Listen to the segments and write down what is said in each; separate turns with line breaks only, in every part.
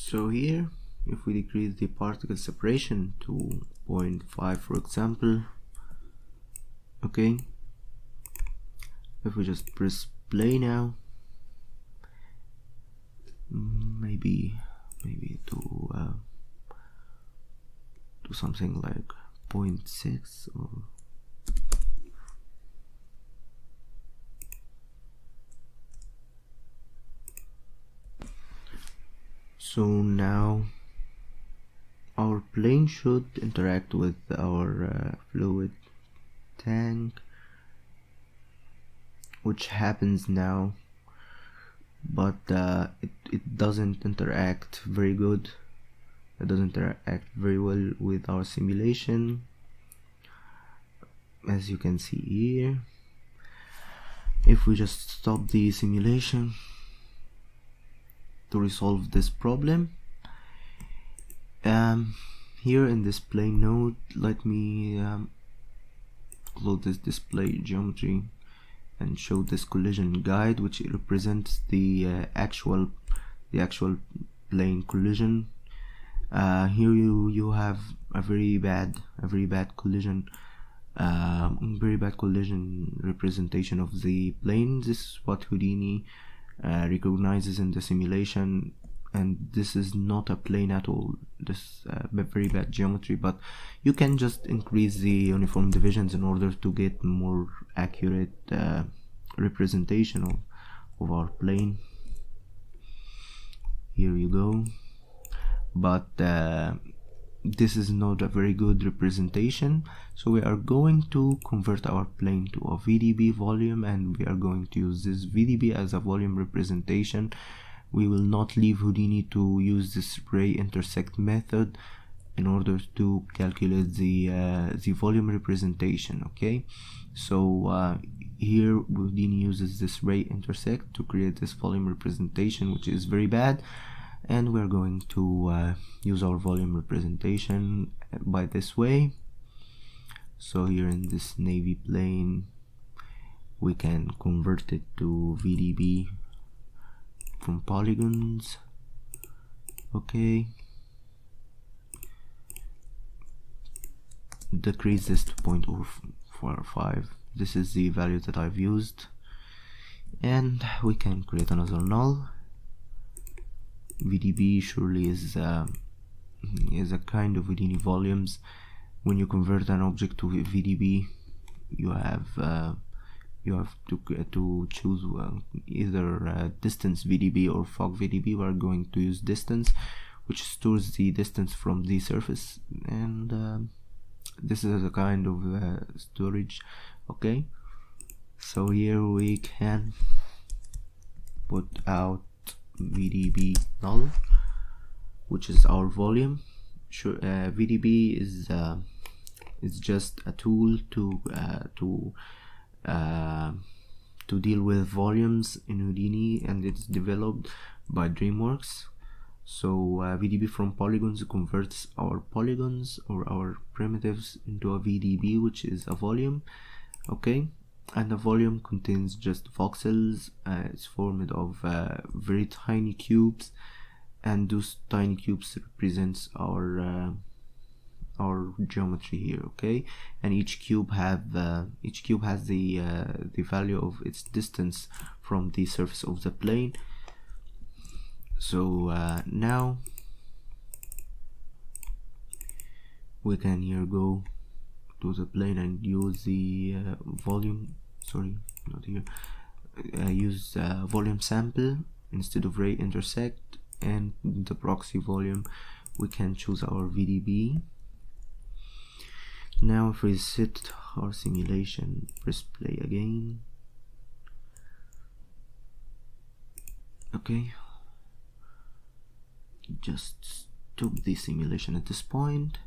So here, if we decrease the particle separation to 0.5 for example, okay, if we just press play now, maybe to something like 0.6 or so. Now our plane should interact with our fluid tank, which happens now, but it doesn't interact very good. It doesn't interact very well with our simulation, as you can see here. If we just stop the simulation to resolve this problem, here in this plane node, let me close this display geometry and show this collision guide, which represents the actual plane collision. Here you have a very bad collision, very bad collision representation of the plane. This is what Houdini recognizes in the simulation, and this is not a plane at all. This very bad geometry, but you can just increase the uniform divisions in order to get more accurate representation of our plane. Here you go. But this is not a very good representation, so we are going to convert our plane to a VDB volume, and we are going to use this VDB as a volume representation. We will not leave Houdini to use this ray intersect method in order to calculate the volume representation. Okay, so here Houdini uses this ray intersect to create this volume representation, which is very bad, and we're going to use our volume representation by this way. So here in this navy plane, we can convert it to VDB from polygons. Okay, decrease this to 0.045. This is the value that I've used, and we can create another null. VDB surely is a kind of Houdini volumes. When you convert an object to VDB, you have to choose either distance VDB or fog VDB. We are going to use distance, which stores the distance from the surface, and this is a kind of storage. Okay, so here we can put out VDB null, which is our volume. Sure, VDB is just a tool to deal with volumes in Houdini, and it's developed by DreamWorks. So VDB from polygons converts our polygons or our primitives into a VDB, which is a volume. Okay, and the volume contains just voxels. It's formed of very tiny cubes, and those tiny cubes represents our geometry here. Okay, and each cube has the value of its distance from the surface of the plane. So now we can here go to the plane and use the volume, sorry, not here, use volume sample instead of ray intersect, and the proxy volume we can choose our VDB. Now if we reset our simulation, press play again. Okay, just stop the simulation at this point,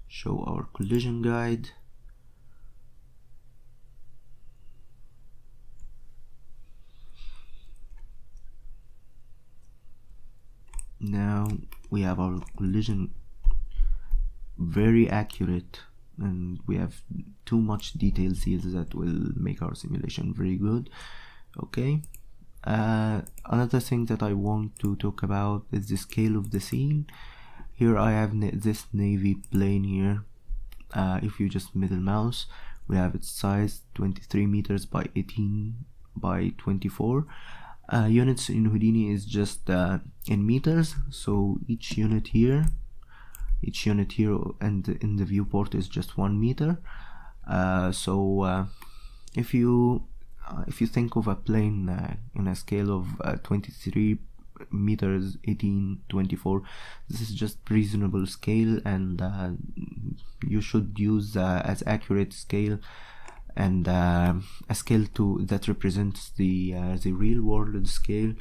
show our collision guide. Now we have our collision very accurate, and we have too much details here that will make our simulation very good. Okay, Another thing that I want to talk about is the scale of the scene. Here I have this navy plane here. If you just middle mouse, we have its size 23 meters by 18 by 24. Units in Houdini is just in meters, so each unit here and in the viewport is just 1 meter. If you think of a plane in a scale of 23 meters, 18, 24, this is just reasonable scale, and you should use as accurate scale and a scale that represents the real world scale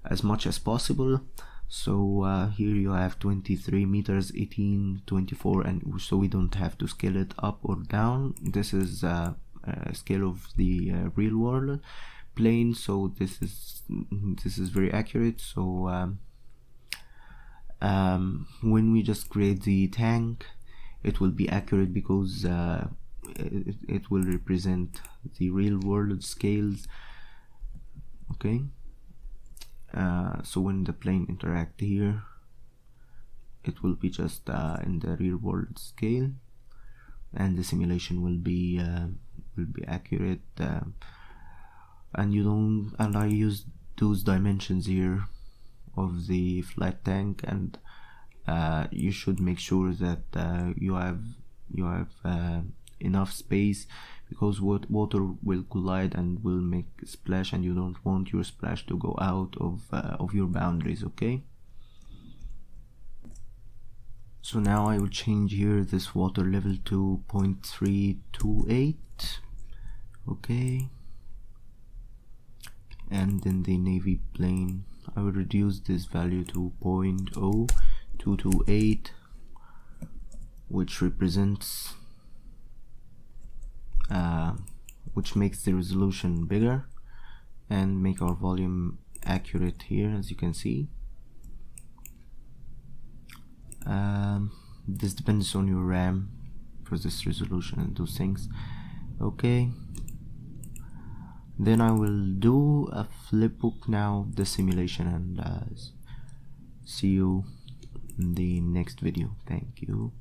as much as possible. So here you have 23 meters, 18, 24, and so we don't have to scale it up or down. This is a scale of the real world plane, so this is very accurate. So when we just create the tank, it will be accurate because it will represent the real world scales. Okay, so when the plane interact here, it will be just in the real world scale, and the simulation will be accurate. And I use those dimensions here of the flat tank, and you should make sure that you have enough space, because water will collide and will make a splash, and you don't want your splash to go out of your boundaries. Okay, so now I will change here this water level to 0.328. okay, and in the navy plane I will reduce this value to 0.0228, which represents which makes the resolution bigger and make our volume accurate here, as you can see. This depends on your RAM for this resolution and those things. Okay, then I will do a flipbook now, the simulation, and see you in the next video. Thank you.